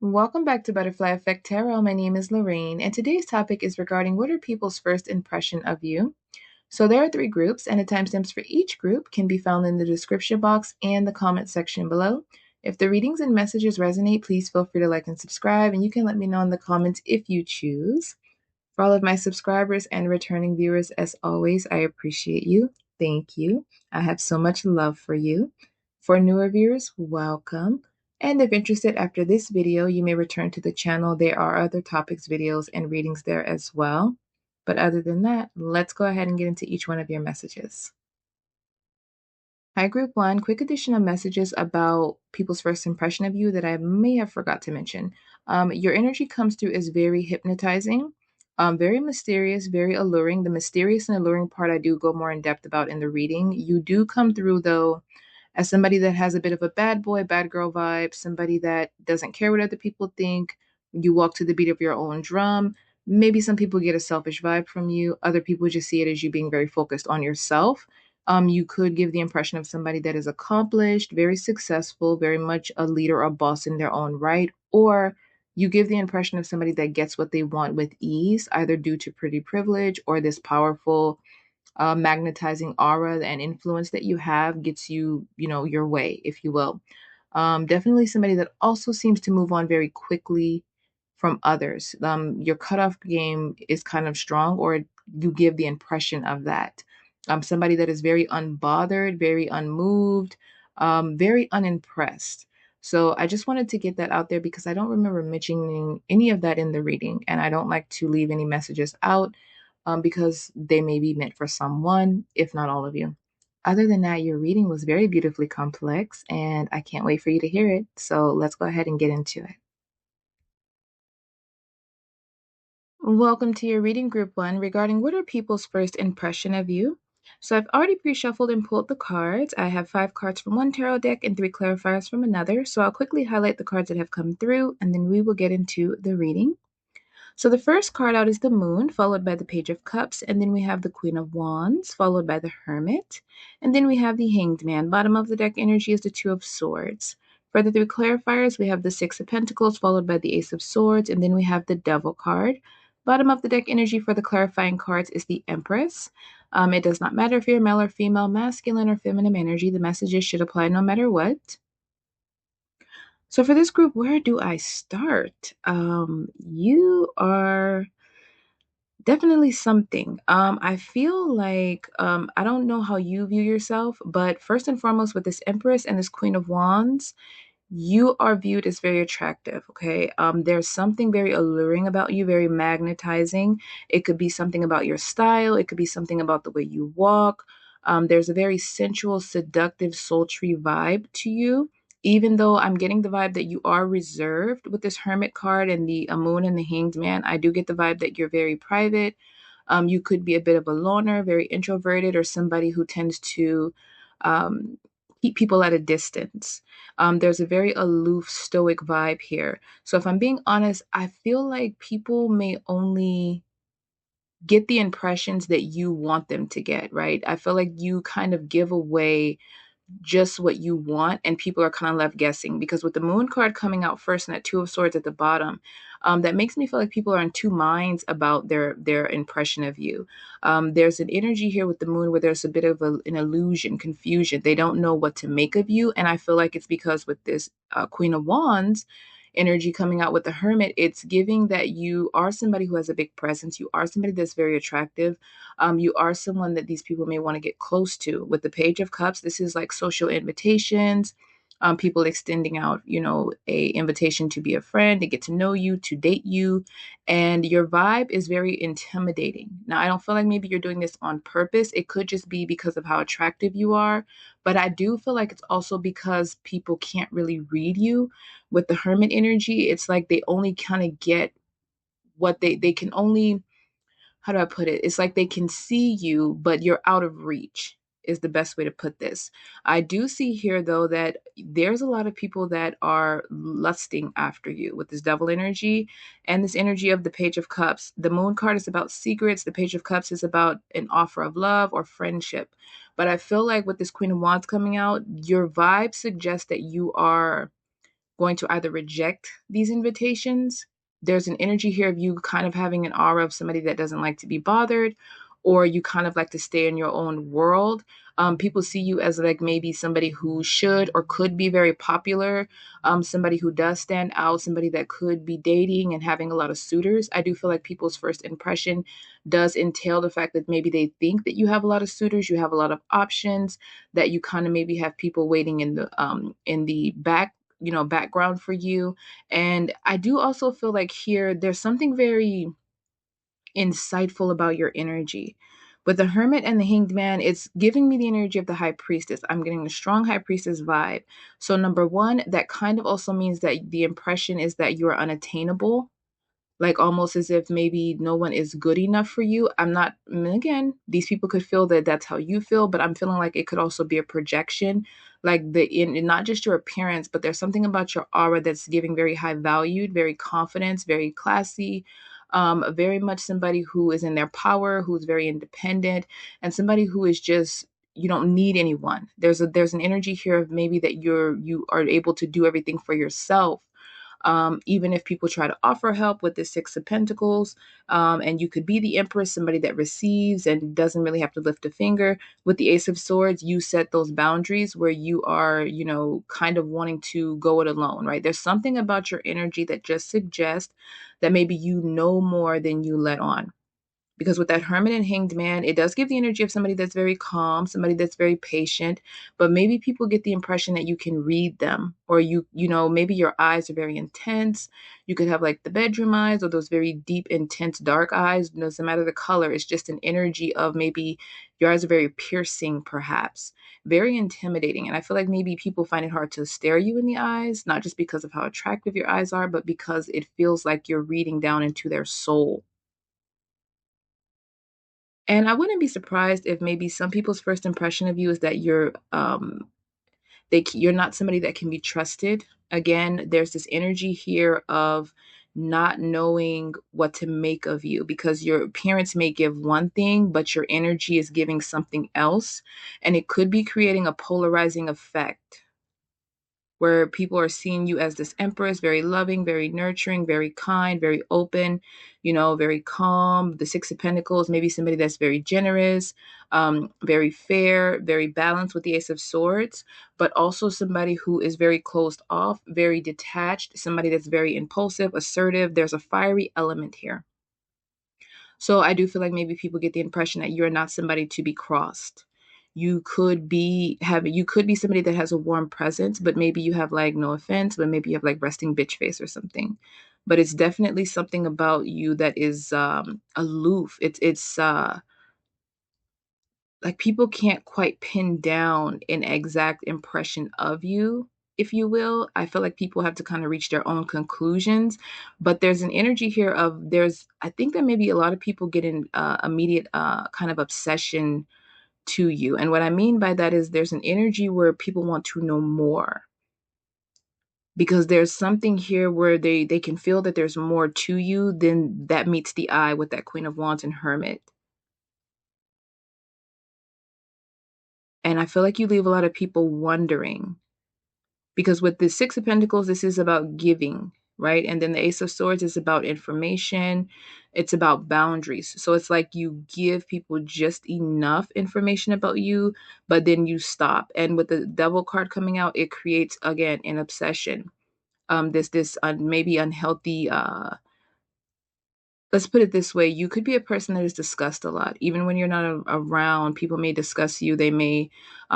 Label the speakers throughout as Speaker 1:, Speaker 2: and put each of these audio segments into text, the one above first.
Speaker 1: Welcome back to Butterfly Effect Tarot. My name is Lorraine, and today's topic is regarding what are people's first impression of you. So there are three groups, and the timestamps for each group can be found in the description box and the comment section below. If the readings and messages resonate, please feel free to like and subscribe, and you can let me know in the comments if you choose. For all of my subscribers and returning viewers, as always, I appreciate you. Thank you. I have so much love for you. For newer viewers, welcome. And if interested after this video, you may return to the channel. There are other topics, videos, and readings there as well. But other than that, let's go ahead and get into each one of your messages. Hi, Group 1. Quick addition of messages about people's first impression of you that I may have forgot to mention. Your energy comes through as very hypnotizing, very mysterious, very alluring. The mysterious and alluring part I do go more in depth about in the reading. You do come through, though, as somebody that has a bit of a bad boy, bad girl vibe, somebody that doesn't care what other people think. You walk to the beat of your own drum. Maybe some people get a selfish vibe from you. Other people just see it as you being very focused on yourself. You could give the impression of somebody that is accomplished, very successful, very much a leader or boss in their own right, or you give the impression of somebody that gets what they want with ease, either due to pretty privilege or this powerful magnetizing aura and influence that you have gets you, your way, if you will. Definitely somebody that also seems to move on very quickly from others. Your cutoff game is kind of strong, or you give the impression of that. Somebody that is very unbothered, very unmoved, very unimpressed. So I just wanted to get that out there because I don't remember mentioning any of that in the reading, and I don't like to leave any messages out because they may be meant for someone, if not all of you. Other than that, your reading was very beautifully complex, and I can't wait for you to hear it. So let's go ahead and get into it. Welcome to your reading group 1 regarding what are people's first impression of you. So I've already pre-shuffled and pulled the cards. I have 5 cards from one tarot deck and 3 clarifiers from another. So I'll quickly highlight the cards that have come through, and then we will get into the reading. So the first card out is the Moon, followed by the Page of Cups, and then we have the Queen of Wands, followed by the Hermit, and then we have the Hanged Man. Bottom of the deck energy is the Two of Swords. For the 3 clarifiers, we have the Six of Pentacles, followed by the Ace of Swords, and then we have the Devil card. Bottom of the deck energy for the clarifying cards is the Empress. It does not matter if you're male or female, masculine or feminine energy. The messages should apply no matter what. So for this group, where do I start? You are definitely something. I feel like I don't know how you view yourself, but first and foremost, with this Empress and this Queen of Wands, you are viewed as very attractive. Okay, there's something very alluring about you, very magnetizing. It could be something about your style. It could be something about the way you walk. There's a very sensual, seductive, sultry vibe to you. Even though I'm getting the vibe that you are reserved with this Hermit card and the Moon and the Hanged Man, I do get the vibe that you're very private. You could be a bit of a loner, very introverted, or somebody who tends to um, keep people at a distance. There's a very aloof, stoic vibe here. So if I'm being honest, I feel like people may only get the impressions that you want them to get, right? I feel like you kind of give away just what you want, and people are kind of left guessing because with the Moon card coming out first and that Two of Swords at the bottom, that makes me feel like people are in two minds about their impression of you. There's an energy here with the Moon where there's a bit of an illusion, confusion. They don't know what to make of you, and I feel like it's because with this Queen of Wands energy coming out with the Hermit, it's giving that you are somebody who has a big presence. You are somebody that's very attractive. You are someone that these people may want to get close to. With the Page of Cups, this is like social invitations, people extending out, a invitation to be a friend, to get to know you, to date you, and your vibe is very intimidating. Now, I don't feel like maybe you're doing this on purpose. It could just be because of how attractive you are, but I do feel like it's also because people can't really read you. With the Hermit energy, it's like they only kind of get what they can only, how do I put it? It's like they can see you, but you're out of reach, is the best way to put this. I do see here, though, that there's a lot of people that are lusting after you with this Devil energy and this energy of the Page of Cups. The Moon card is about secrets. The Page of Cups is about an offer of love or friendship. But I feel like with this Queen of Wands coming out, your vibe suggests that you are going to either reject these invitations. There's an energy here of you kind of having an aura of somebody that doesn't like to be bothered, or you kind of like to stay in your own world. People see you as like maybe somebody who should or could be very popular, somebody who does stand out, somebody that could be dating and having a lot of suitors. I do feel like people's first impression does entail the fact that maybe they think that you have a lot of suitors, you have a lot of options, that you kind of maybe have people waiting in the background for you. And I do also feel like here there's something very insightful about your energy. With the hermit and the hanged man, it's giving me the energy of the high priestess. I'm getting a strong high priestess vibe. So, number one, that kind of also means that the impression is that you're unattainable, like almost as if maybe no one is good enough for you. I'm not, again, these people could feel that that's how you feel, but I'm feeling like it could also be a projection, like in not just your appearance, but there's something about your aura that's giving very high valued, very confidence, very classy. Very much somebody who is in their power, who's very independent, and somebody who is just, you don't need anyone. There's an energy here of maybe that you are able to do everything for yourself, even if people try to offer help with the Six of Pentacles. And you could be the Empress, somebody that receives and doesn't really have to lift a finger. With the Ace of Swords, you set those boundaries where you are, kind of wanting to go it alone, right? There's something about your energy that just suggests that maybe you know more than you let on. Because with that hermit and hanged man, it does give the energy of somebody that's very calm, somebody that's very patient, but maybe people get the impression that you can read them, or maybe your eyes are very intense. You could have like the bedroom eyes or those very deep, intense, dark eyes. Doesn't matter the color. It's just an energy of maybe your eyes are very piercing, perhaps very intimidating. And I feel like maybe people find it hard to stare you in the eyes, not just because of how attractive your eyes are, but because it feels like you're reading down into their soul. And I wouldn't be surprised if maybe some people's first impression of you is that you're not somebody that can be trusted. Again, there's this energy here of not knowing what to make of you, because your appearance may give one thing, but your energy is giving something else, and it could be creating a polarizing effect where people are seeing you as this empress, very loving, very nurturing, very kind, very open, very calm. The Six of Pentacles, maybe somebody that's very generous, very fair, very balanced with the Ace of Swords, but also somebody who is very closed off, very detached, somebody that's very impulsive, assertive. There's a fiery element here. So I do feel like maybe people get the impression that you're not somebody to be crossed. You could be somebody that has a warm presence, but maybe you have, like, no offense, but maybe you have like resting bitch face or something. But it's definitely something about you that is aloof. It's like people can't quite pin down an exact impression of you, if you will. I feel like people have to kind of reach their own conclusions, but there's an energy here of I think that maybe a lot of people get an immediate kind of obsession to you. And what I mean by that is there's an energy where people want to know more, because there's something here where they can feel that there's more to you than that meets the eye with that Queen of Wands and Hermit. And I feel like you leave a lot of people wondering, because with the Six of Pentacles, this is about giving, right? And then the Ace of Swords is about information. It's about boundaries. So it's like you give people just enough information about you, but then you stop. And with the Devil card coming out, it creates, again, an obsession. This maybe unhealthy, let's put it this way. You could be a person that is discussed a lot. Even when you're not around, people may discuss you. They may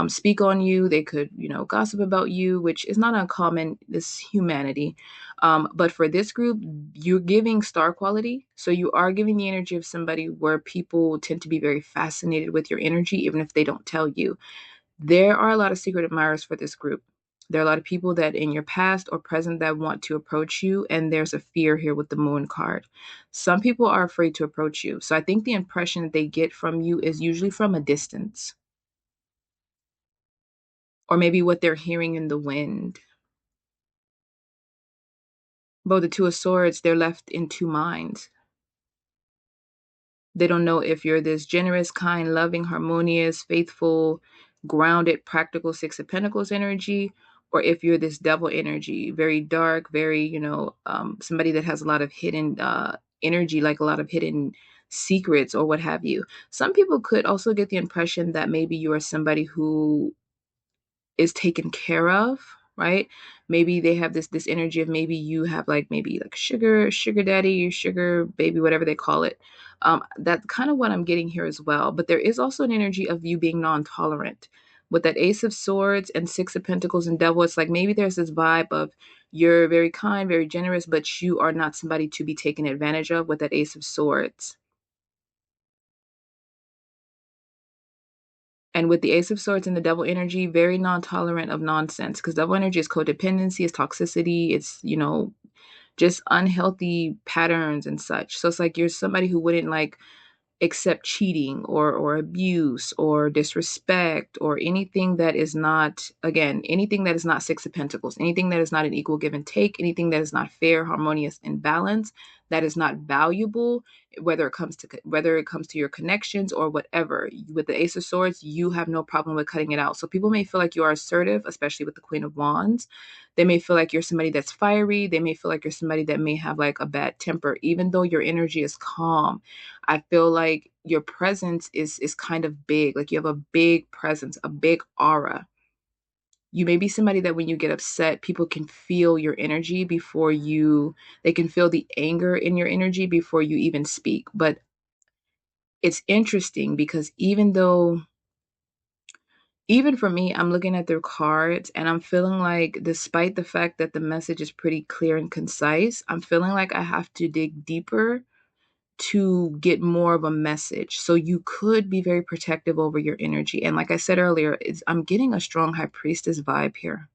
Speaker 1: speak on you. They could, gossip about you, which is not uncommon. This humanity. But for this group, you're giving star quality. So you are giving the energy of somebody where people tend to be very fascinated with your energy, even if they don't tell you. There are a lot of secret admirers for this group. There are a lot of people that in your past or present that want to approach you, and there's a fear here with the Moon card. Some people are afraid to approach you. So I think the impression that they get from you is usually from a distance, or maybe what they're hearing in the wind. But the Two of Swords, they're left in two minds. They don't know if you're this generous, kind, loving, harmonious, faithful, grounded, practical Six of Pentacles energy, or if you're this devil energy, very dark, very, somebody that has a lot of hidden energy, like a lot of hidden secrets or what have you. Some people could also get the impression that maybe you are somebody who is taken care of, right? Maybe they have this energy of maybe you have like maybe like sugar daddy, sugar baby, whatever they call it. That's kind of what I'm getting here as well. But there is also an energy of you being non-tolerant. With that Ace of Swords and Six of Pentacles and Devil, it's like maybe there's this vibe of you're very kind, very generous, but you are not somebody to be taken advantage of with that Ace of Swords. And with the Ace of Swords and the Devil energy, very non-tolerant of nonsense. Because Devil energy is codependency, it's toxicity, it's, just unhealthy patterns and such. So it's like you're somebody who wouldn't like accept cheating or abuse or disrespect or anything that is not, again, anything that is not Six of Pentacles, anything that is not an equal give and take, anything that is not fair, harmonious, and balanced, that is not valuable, whether it comes to your connections or whatever. With the Ace of Swords, you have no problem with cutting it out. So people may feel like you are assertive, especially with the Queen of Wands. They may feel like you're somebody that's fiery. They may feel like you're somebody that may have like a bad temper, even though your energy is calm. I feel like your presence is kind of big. Like you have a big presence, a big aura. You may be somebody that when you get upset, people can feel your energy they can feel the anger in your energy before you even speak. But it's interesting because even for me, I'm looking at their cards and I'm feeling like, despite the fact that the message is pretty clear and concise, I'm feeling like I have to dig deeper to get more of a message. So you could be very protective over your energy. And like I said earlier, I'm getting a strong high priestess vibe here.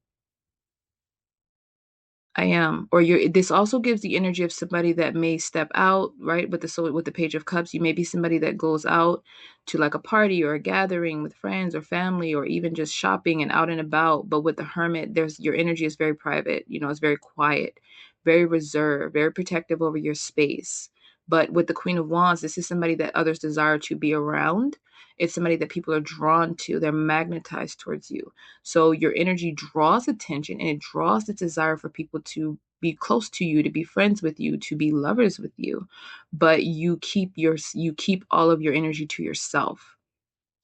Speaker 1: I am. Or you're this also gives the energy of somebody that may step out, right? With the Page of Cups, you may be somebody that goes out to like a party or a gathering with friends or family or even just shopping and out and about. But with the Hermit, there's your energy is very private, it's very quiet, very reserved, very protective over your space. But with the Queen of Wands, this is somebody that others desire to be around. It's somebody that people are drawn to. They're magnetized towards you. So your energy draws attention and it draws the desire for people to be close to you, to be friends with you, to be lovers with you. But you keep all of your energy to yourself.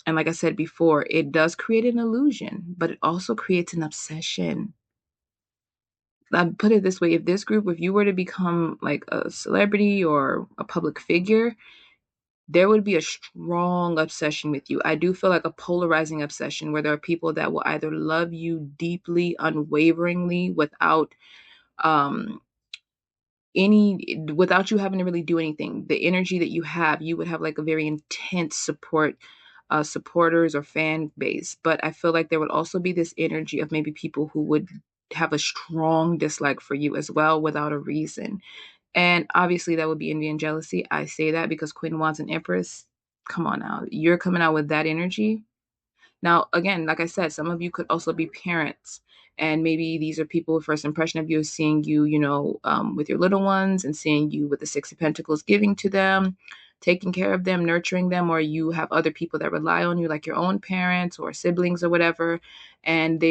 Speaker 1: And like I said before, it does create an illusion, but it also creates an obsession. I put it this way, if you were to become like a celebrity or a public figure, there would be a strong obsession with you. I do feel like a polarizing obsession where there are people that will either love you deeply, unwaveringly, um without you having to really do anything. The energy that you would have like a very intense supporters or fan base. But I feel like there would also be this energy of maybe people who would have a strong dislike for you as well without a reason. And obviously that would be envy and jealousy. I say that because Queen Wands and Empress, come on now. You're coming out with that energy. Now, again, like I said, some of you could also be parents. And maybe these are people, first impression of you is seeing you, with your little ones and seeing you with the Six of Pentacles, giving to them, taking care of them, nurturing them, or you have other people that rely on you, like your own parents or siblings or whatever. And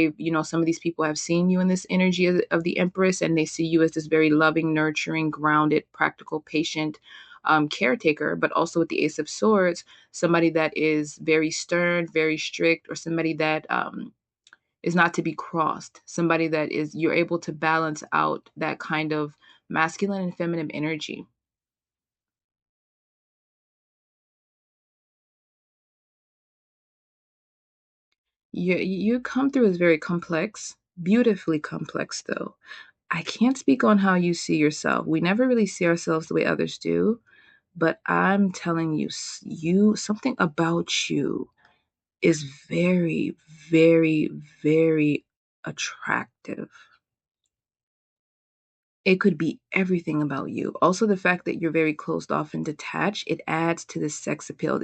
Speaker 1: some of these people have seen you in this energy of the Empress, and they see you as this very loving, nurturing, grounded, practical, patient caretaker, but also with the Ace of Swords, somebody that is very stern, very strict, or somebody that is not to be crossed, somebody that is, you're able to balance out that kind of masculine and feminine energy. You come through as very complex, beautifully complex though. I can't speak on how you see yourself. We never really see ourselves the way others do, but I'm telling you, something about you is very, very, very attractive. It could be everything about you. Also, the fact that you're very closed off and detached, it adds to this sex appeal.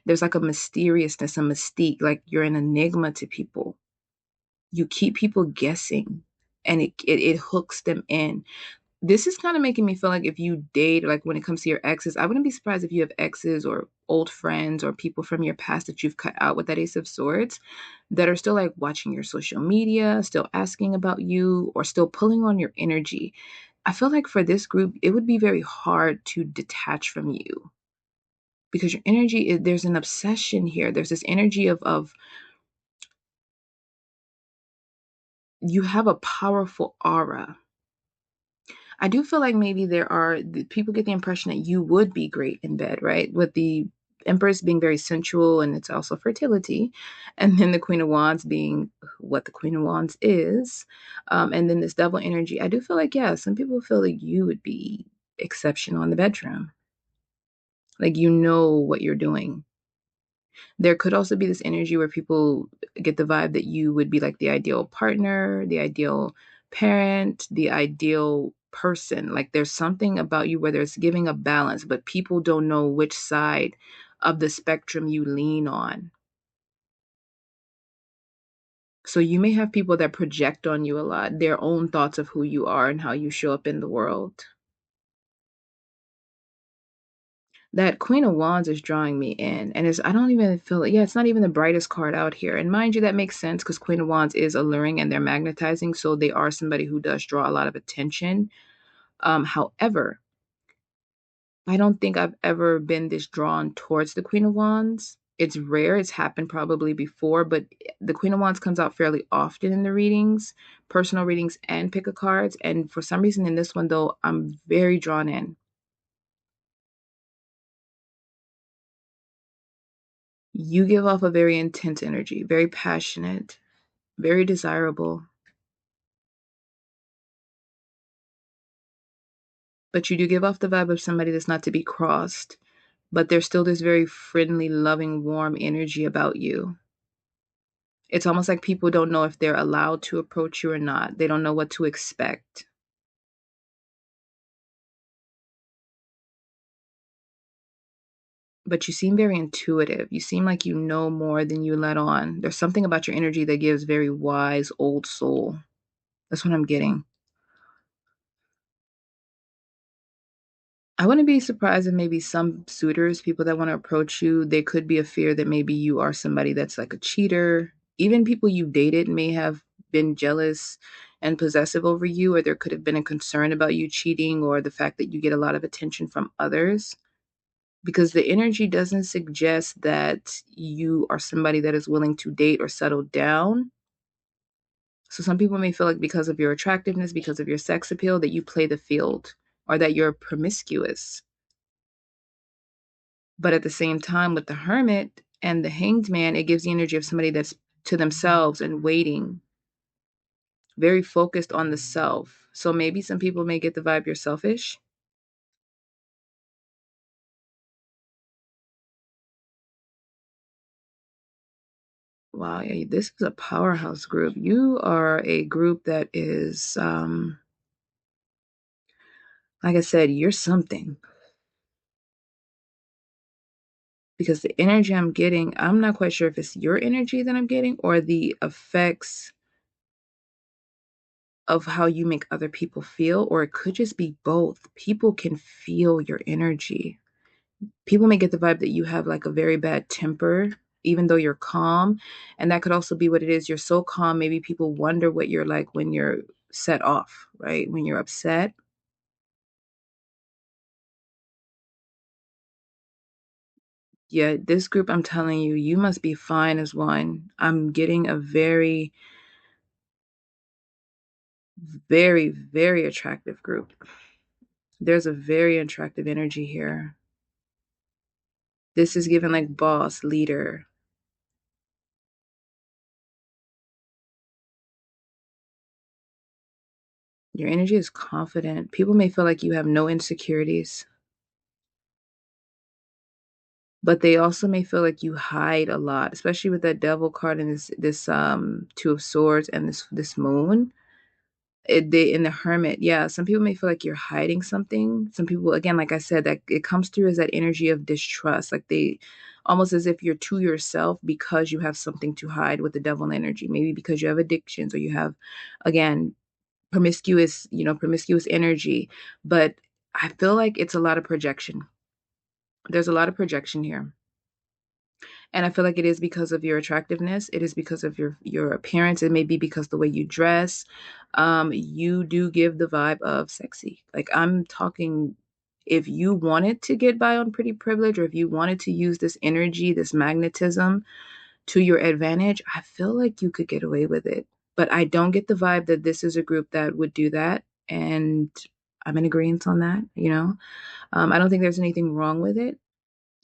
Speaker 1: There's like a mysteriousness, a mystique, like you're an enigma to people. You keep people guessing, and it hooks them in. This is kind of making me feel like if you date, like when it comes to your exes, I wouldn't be surprised if you have exes or old friends or people from your past that you've cut out with that Ace of Swords that are still like watching your social media, still asking about you, or still pulling on your energy. I feel like for this group, it would be very hard to detach from you because your energy is, there's an obsession here. There's this energy of you have a powerful aura. I do feel like maybe people get the impression that you would be great in bed, right? With the Empress being very sensual and it's also fertility. And then the Queen of Wands being what the Queen of Wands is. And then this double energy. I do feel like, yeah, some people feel like you would be exceptional in the bedroom. Like you know what you're doing. There could also be this energy where people get the vibe that you would be like the ideal partner, the ideal parent, the ideal person. Like there's something about you where there's giving a balance, but people don't know which side of the spectrum you lean on. So you may have people that project on you a lot, their own thoughts of who you are and how you show up in the world. That Queen of Wands is drawing me in, and I don't even feel it. Yeah, it's not even the brightest card out here. And mind you, that makes sense because Queen of Wands is alluring and they're magnetizing, so they are somebody who does draw a lot of attention. However, I don't think I've ever been this drawn towards the Queen of Wands. It's rare. It's happened probably before, but the Queen of Wands comes out fairly often in the readings, personal readings and pick a cards. And for some reason in this one though, I'm very drawn in. You give off a very intense energy, very passionate, very desirable, but you do give off the vibe of somebody that's not to be crossed, but there's still this very friendly, loving, warm energy about you. It's almost like people don't know if they're allowed to approach you or not. They don't know what to expect. But you seem very intuitive. You seem like you know more than you let on. There's something about your energy that gives very wise, old soul. That's what I'm getting. I wouldn't be surprised if maybe some suitors, people that want to approach you, there could be a fear that maybe you are somebody that's like a cheater. Even people you dated may have been jealous and possessive over you, or there could have been a concern about you cheating or the fact that you get a lot of attention from others. Because the energy doesn't suggest that you are somebody that is willing to date or settle down. So some people may feel like because of your attractiveness, because of your sex appeal, that you play the field or that you're promiscuous. But at the same time, with the hermit and the hanged man, it gives the energy of somebody that's to themselves and waiting, very focused on the self. So maybe some people may get the vibe you're selfish. Wow, yeah, this is a powerhouse group. You are a group that is, like I said, you're something. Because the energy I'm getting, I'm not quite sure if it's your energy that I'm getting or the effects of how you make other people feel, or it could just be both. People can feel your energy. People may get the vibe that you have like a very bad temper, even though you're calm. And that could also be what it is. You're so calm, maybe people wonder what you're like when you're set off, right? When you're upset. Yeah, this group, I'm telling you, you must be fine as one. I'm getting a very, very, very attractive group. There's a very attractive energy here. This is given like boss, leader. Your energy is confident. People may feel like you have no insecurities, but they also may feel like you hide a lot, especially with that devil card and this two of swords and this moon. They in the hermit, yeah, some people may feel like you're hiding something. Some people, again, like I said, that it comes through as that energy of distrust, like they almost as if you're to yourself because you have something to hide with the devil energy, maybe because you have addictions or you have, again, promiscuous energy. But I feel like it's a lot of projection. There's a lot of projection here. And I feel like it is because of your attractiveness. It is because of your appearance. It may be because the way you dress. You do give the vibe of sexy. Like I'm talking, if you wanted to get by on pretty privilege, or if you wanted to use this energy, this magnetism to your advantage, I feel like you could get away with it. But I don't get the vibe that this is a group that would do that. And I'm in agreement on that. I don't think there's anything wrong with it.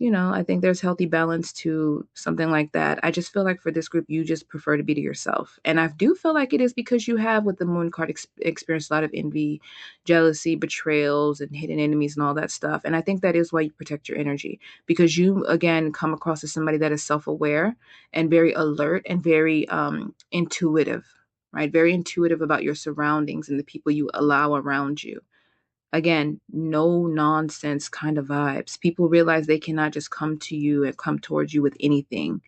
Speaker 1: I think there's healthy balance to something like that. I just feel like for this group, you just prefer to be to yourself. And I do feel like it is because you have, with the moon card, experienced a lot of envy, jealousy, betrayals, and hidden enemies and all that stuff. And I think that is why you protect your energy, because you, again, come across as somebody that is self aware and very alert and very intuitive, right? Very intuitive about your surroundings and the people you allow around you. Again, no nonsense kind of vibes. People realize they cannot just come to you and come towards you with anything.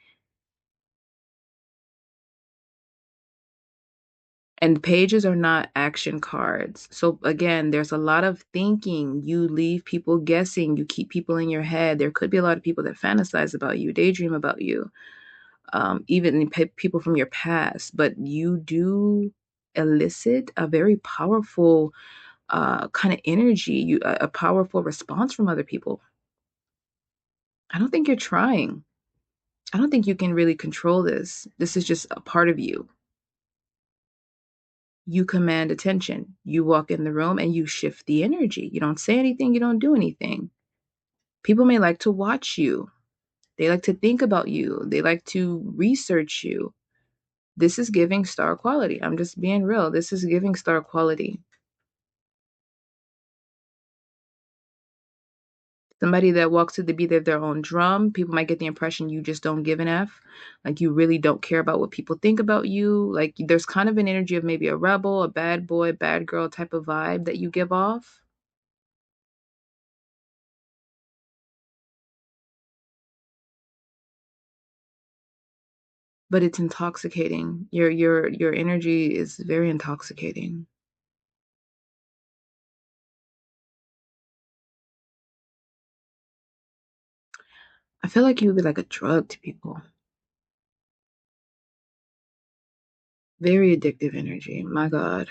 Speaker 1: And pages are not action cards. So again, there's a lot of thinking. You leave people guessing. You keep people in your head. There could be a lot of people that fantasize about you, daydream about you, even people from your past. But you do elicit a very powerful kind of energy, a powerful response from other people. I don't think you're trying. I don't think you can really control this. This is just a part of you. You command attention. You walk in the room and you shift the energy. You don't say anything, you don't do anything. People may like to watch you. They like to think about you. They like to research you. This is giving star quality. I'm just being real. This is giving star quality. Somebody that walks to the beat of their own drum, people might get the impression you just don't give an F. Like you really don't care about what people think about you. Like there's kind of an energy of maybe a rebel, a bad boy, bad girl type of vibe that you give off. But it's intoxicating. Your energy is very intoxicating. I feel like you would be like a drug to people. Very addictive energy. My God.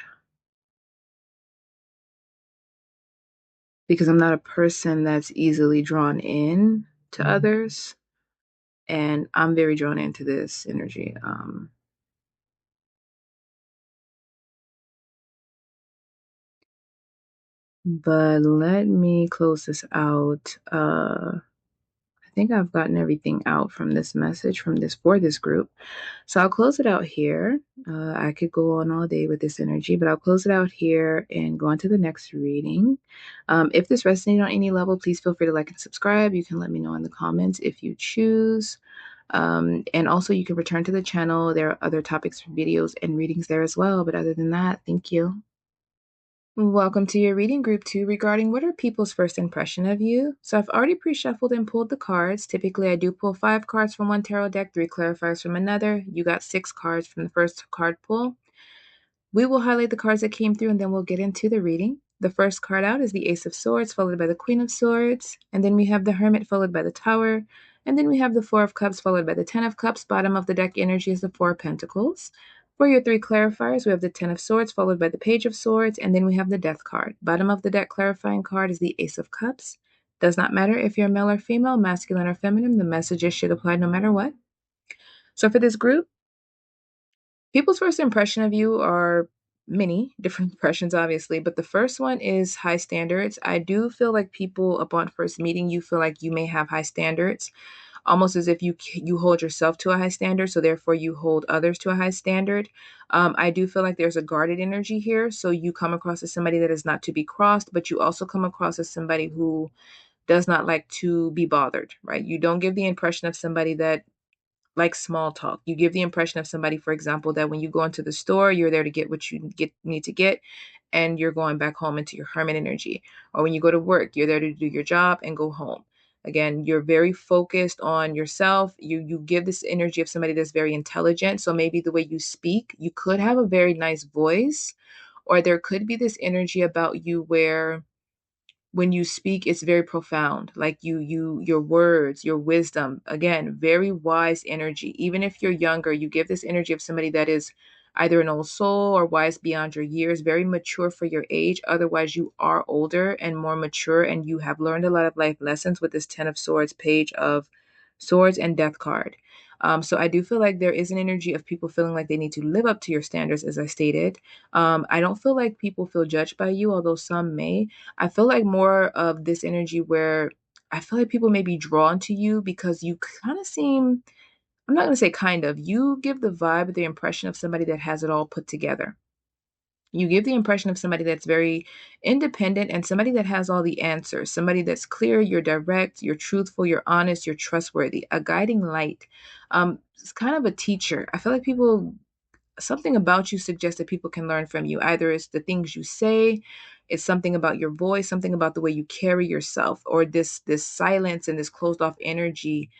Speaker 1: Because I'm not a person that's easily drawn in to others. And I'm very drawn into this energy. But let me close this out. I think I've gotten everything out from this message from this for this group. So I'll close it out here. I could go on all day with this energy, but I'll close it out here and go on to the next reading. If this resonated on any level, please feel free to like and subscribe. You can let me know in the comments if you choose. And also you can return to the channel. There are other topics, videos, and readings there as well. But other than that, thank you. Welcome to your reading group 2 regarding what are people's first impression of you. So I've already pre-shuffled and pulled the cards. Typically I do pull 5 cards from one tarot deck, 3 clarifiers from another. You got 6 cards from the first card pull. We will highlight the cards that came through and then we'll get into the reading. The first card out is the Ace of Swords, followed by the Queen of Swords. And then we have the Hermit, followed by the Tower. And then we have the Four of Cups, followed by the Ten of Cups. Bottom of the deck energy is the Four of Pentacles. For your 3 clarifiers, we have the Ten of Swords, followed by the Page of Swords. And then we have the Death card. Bottom of the deck clarifying card is the Ace of Cups. Does not matter if you're male or female, masculine or feminine, the messages should apply no matter what. So for this group, people's first impression of you are many different impressions, obviously, but the first one is high standards. I do feel like people, upon first meeting you, feel like you may have high standards, almost as if you hold yourself to a high standard, so therefore you hold others to a high standard. I do feel like there's a guarded energy here, so you come across as somebody that is not to be crossed, but you also come across as somebody who does not like to be bothered, right? You don't give the impression of somebody that like small talk. You give the impression of somebody, for example, that when you go into the store, you're there to get what you need to get, and you're going back home into your hermit energy. Or when you go to work, you're there to do your job and go home. Again, you're very focused on yourself. You give this energy of somebody that's very intelligent. So maybe the way you speak, you could have a very nice voice, Or there could be this energy about you where when you speak, it's very profound. Like your words, your wisdom, again, very wise energy. Even if you're younger, you give this energy of somebody that is either an old soul or wise beyond your years, very mature for your age. Otherwise, you are older and more mature, and you have learned a lot of life lessons with this Ten of Swords page of swords and death card. So I do feel like there is an energy of people feeling like they need to live up to your standards, as I stated. I don't feel like people feel judged by you, although some may. I feel like more of this energy where I feel like people may be drawn to you because you kind of seem, I'm not going to say kind of, you give the vibe, the impression of somebody that has it all put together. You give the impression of somebody that's very independent and somebody that has all the answers, somebody that's clear, you're direct, you're truthful, you're honest, you're trustworthy, a guiding light. It's kind of a teacher. I feel like people something about you suggests that people can learn from you. Either it's the things you say, it's something about your voice, something about the way you carry yourself, or this silence and this closed off energy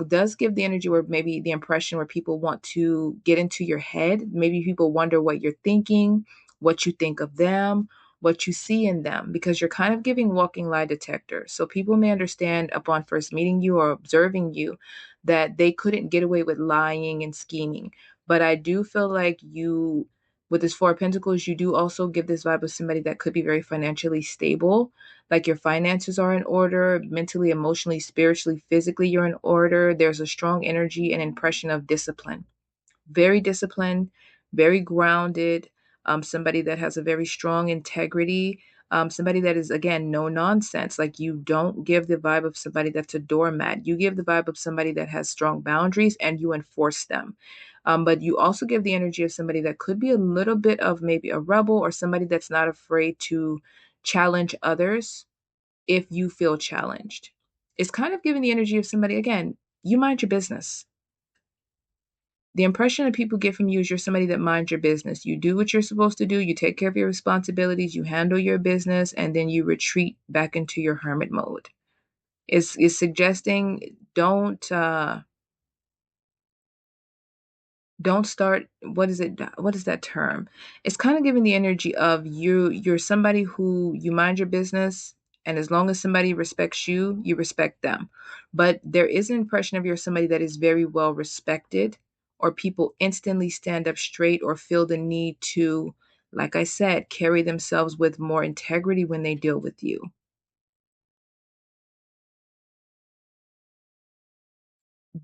Speaker 1: does give the energy where maybe the impression where people want to get into your head. Maybe people wonder what you're thinking, what you think of them, what you see in them, because you're kind of giving walking lie detector. So people may understand upon first meeting you or observing you that they couldn't get away with lying and scheming. But I do feel like you, with this Four of Pentacles, you do also give this vibe of somebody that could be very financially stable. Like your finances are in order, mentally, emotionally, spiritually, physically, you're in order. There's a strong energy and impression of discipline, very disciplined, very grounded, somebody that has a very strong integrity, somebody that is, again, no nonsense. Like you don't give the vibe of somebody that's a doormat. You give the vibe of somebody that has strong boundaries and you enforce them. But you also give the energy of somebody that could be a little bit of maybe a rebel or somebody that's not afraid to challenge others if you feel challenged. It's kind of giving the energy of somebody, again, you mind your business. The impression that people get from you is you're somebody that minds your business. You do what you're supposed to do, you take care of your responsibilities, you handle your business, and then you retreat back into your hermit mode. Is suggesting don't start, what is that term? It's kind of giving the energy of you're somebody who you mind your business, and as long as somebody respects you, you respect them. But there is an impression of you're somebody that is very well respected, or people instantly stand up straight or feel the need to, like I said, carry themselves with more integrity when they deal with you.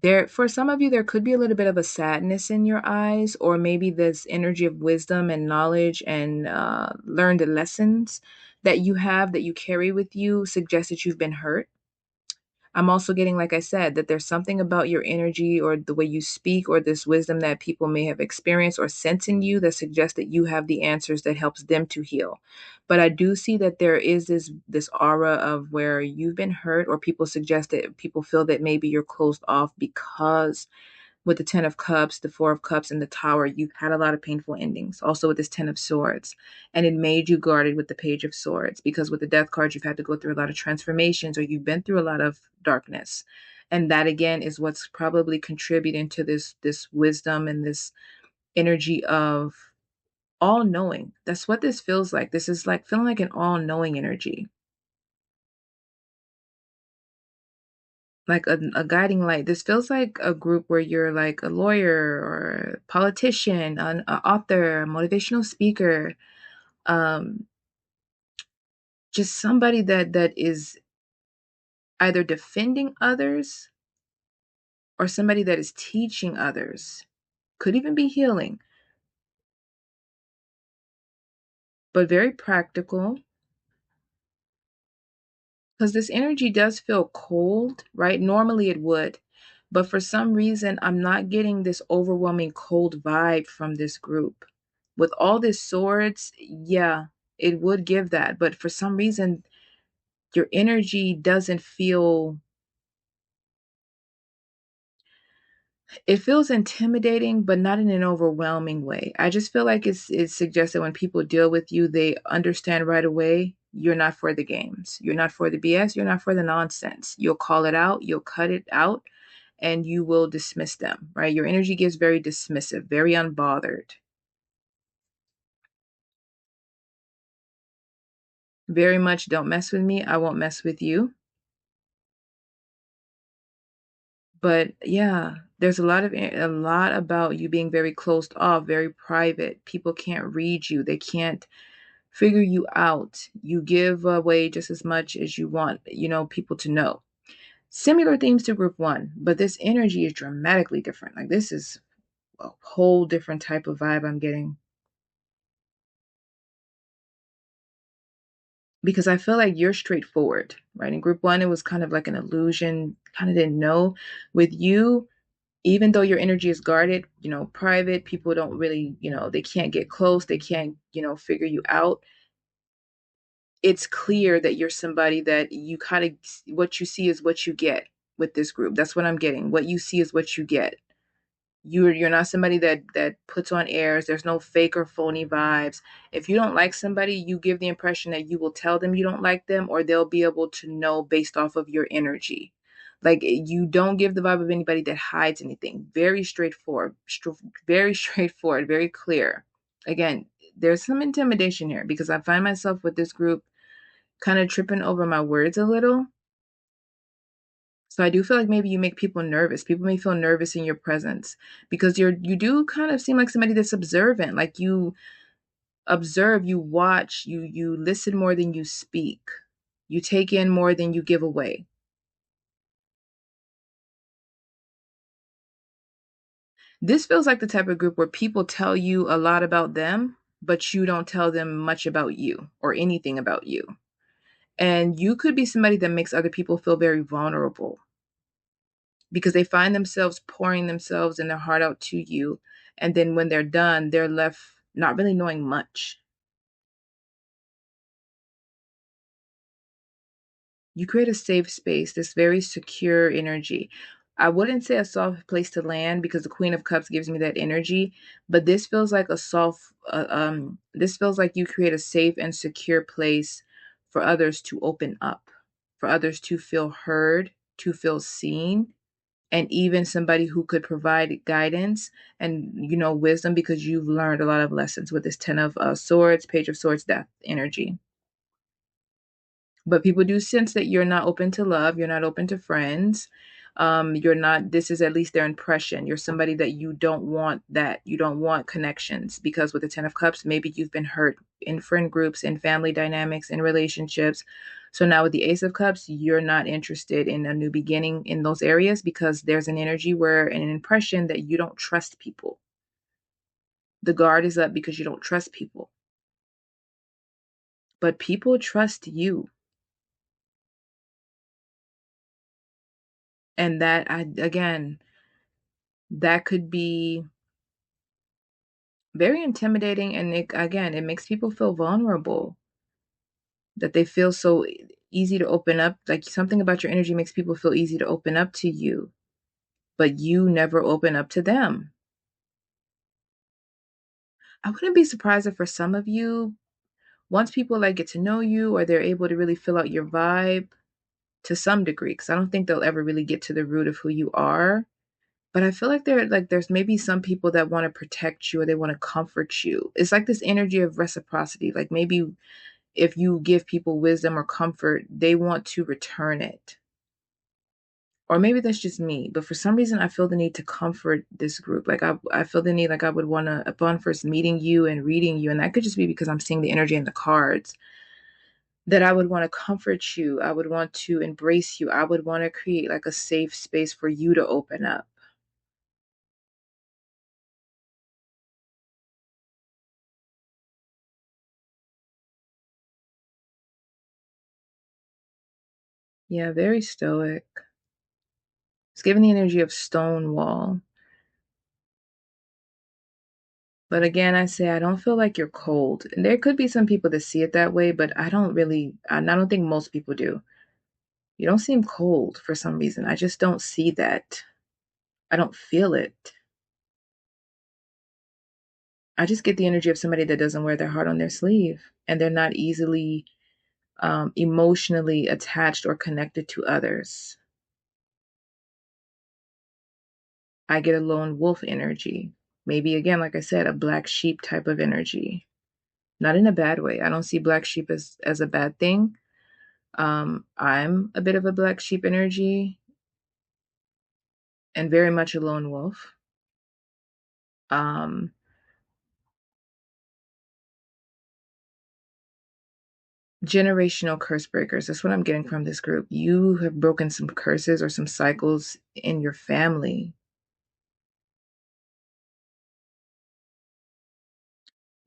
Speaker 1: There, for some of you, there could be a little bit of a sadness in your eyes, or maybe this energy of wisdom and knowledge and learned lessons that you have, that you carry with you, suggests that you've been hurt. I'm also getting, like I said, that there's something about your energy or the way you speak or this wisdom that people may have experienced or sense in you that suggests that you have the answers that helps them to heal. But I do see that there is this aura of where you've been hurt, or people suggest that people feel that maybe you're closed off because with the Ten of Cups, the Four of Cups, and the Tower, you've had a lot of painful endings. Also with this Ten of Swords. And it made you guarded with the Page of Swords, because with the Death card, you've had to go through a lot of transformations, or you've been through a lot of darkness. And that again is what's probably contributing to this wisdom and this energy of all knowing. That's what this feels like. This is like feeling like an all knowing energy, like a guiding light. This feels like a group where you're like a lawyer or a politician, an author, a motivational speaker, um, just somebody that is either defending others or somebody that is teaching others. Could even be healing, but very practical. Because this energy does feel cold, right? Normally it would. But for some reason, I'm not getting this overwhelming cold vibe from this group. With all this swords, yeah, it would give that. But for some reason, your energy doesn't feel, it feels intimidating, but not in an overwhelming way. I just feel like it suggests that when people deal with you, they understand right away you're not for the games. You're not for the BS. You're not for the nonsense. You'll call it out, you'll cut it out, and you will dismiss them, right? Your energy gives very dismissive, very unbothered. Very much don't mess with me, I won't mess with you. But yeah, there's a lot about you being very closed off, very private. People can't read you. They can't figure you out. You give away just as much as you want, people to know. Similar themes to group one, but this energy is dramatically different. Like this is a whole different type of vibe I'm getting. Because I feel like you're straightforward, right? In group one, it was kind of like an illusion, kind of didn't know. With you, even though your energy is guarded, private, people don't really, they can't get close, they can't, figure you out. It's clear that you're somebody that you kind of, what you see is what you get with this group. That's what I'm getting. What you see is what you get. You're not somebody that puts on airs. There's no fake or phony vibes. If you don't like somebody, you give the impression that you will tell them you don't like them, or they'll be able to know based off of your energy. Like you don't give the vibe of anybody that hides anything. Very straightforward, very straightforward, very clear. Again, there's some intimidation here because I find myself with this group kind of tripping over my words a little. So I do feel like maybe you make people nervous. People may feel nervous in your presence because you do kind of seem like somebody that's observant. Like you observe, you watch, you listen more than you speak. You take in more than you give away. This feels like the type of group where people tell you a lot about them, but you don't tell them much about you or anything about you. And you could be somebody that makes other people feel very vulnerable because they find themselves pouring themselves and their heart out to you. And then when they're done, they're left not really knowing much. You create a safe space, this very secure energy. I wouldn't say a soft place to land because the Queen of Cups gives me that energy, but this feels like a this feels like you create a safe and secure place for others to open up, for others to feel heard, to feel seen, and even somebody who could provide guidance and wisdom because you've learned a lot of lessons with this 10 of swords, page of swords, death energy. But people do sense that you're not open to love, you're not open to friends. You're not, this is at least their impression. You're somebody that you don't want connections because with the 10 of cups, maybe you've been hurt in friend groups, in family dynamics, in relationships. So now with the ace of cups, you're not interested in a new beginning in those areas because there's an energy where an impression that you don't trust people. The guard is up because you don't trust people, but people trust you. And that again, that could be very intimidating, and it makes people feel vulnerable, that they feel so easy to open up. Like something about your energy makes people feel easy to open up to you, but you never open up to them. I wouldn't be surprised if for some of you, once people like get to know you or they're able to really fill out your vibe to some degree, because I don't think they'll ever really get to the root of who you are. But I feel like there's maybe some people that want to protect you or they want to comfort you. It's like this energy of reciprocity. Like maybe if you give people wisdom or comfort, they want to return it. Or maybe that's just me, but for some reason I feel the need to comfort this group. Like I feel the need, like I would want to, upon first meeting you and reading you, and that could just be because I'm seeing the energy in the cards, that I would want to comfort you. I would want to embrace you. I would want to create like a safe space for you to open up. Yeah, very stoic. It's giving the energy of Stonewall. But again, I say I don't feel like you're cold. And there could be some people that see it that way, but I don't think most people do. You don't seem cold for some reason. I just don't see that. I don't feel it. I just get the energy of somebody that doesn't wear their heart on their sleeve and they're not easily emotionally attached or connected to others. I get a lone wolf energy. Maybe again, like I said, a black sheep type of energy. not in a bad way. I don't see black sheep as a bad thing. I'm a bit of a black sheep energy and very much a lone wolf. Um, Generational curse breakers. That's what I'm getting from this group. You have broken some curses or some cycles in your family.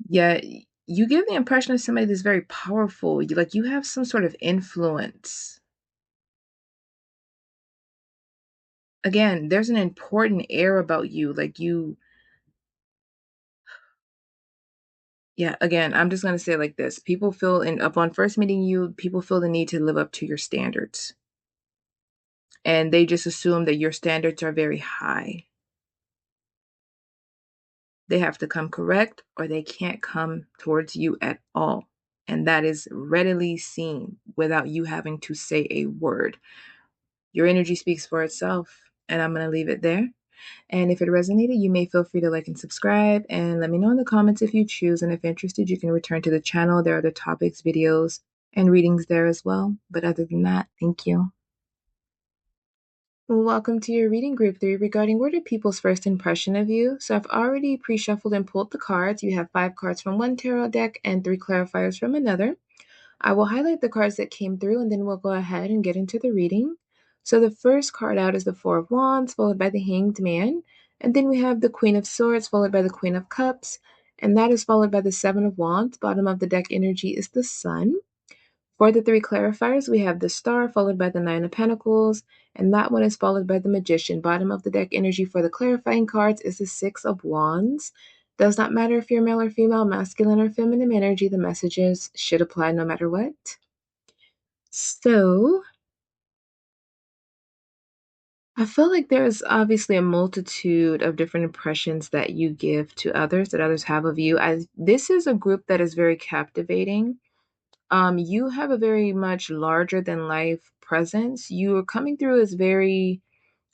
Speaker 1: Yet you give the impression of somebody that's very powerful. You have some sort of influence. Again, there's an important air about you. Yeah, again, I'm just gonna say it like this. People feel and upon first meeting you, people feel the need to live up to your standards. And they just assume that your standards are very high. They have to come correct or they can't come towards you at all. And that is readily seen without you having to say a word. Your energy speaks for itself. And I'm going to leave it there. And if it resonated, you may feel free to like and subscribe and let me know in the comments if you choose. And if interested, you can return to the channel. There are other topics, videos, and readings there as well. But other than that, thank you. Well, welcome to your reading group 3 regarding what are people's first impression of you. So I've already pre-shuffled and pulled the cards. You have 5 cards from one tarot deck and 3 clarifiers from another. I will highlight the cards that came through and then we'll go ahead and get into the reading. So the first card out is the Four of Wands, followed by the Hanged Man. And then we have the Queen of Swords, followed by the Queen of Cups. And that is followed by the Seven of Wands. Bottom of the deck energy is the Sun. For the 3 clarifiers, we have the Star, followed by the Nine of Pentacles. And that one is followed by the Magician. Bottom of the deck energy for the clarifying cards is the Six of Wands. Does not matter if you're male or female, masculine or feminine energy, the messages should apply no matter what. So, I feel like there's obviously a multitude of different impressions that you give to others, that others have of you. This is a group that is very captivating. You have a very much larger than life presence. You are coming through as very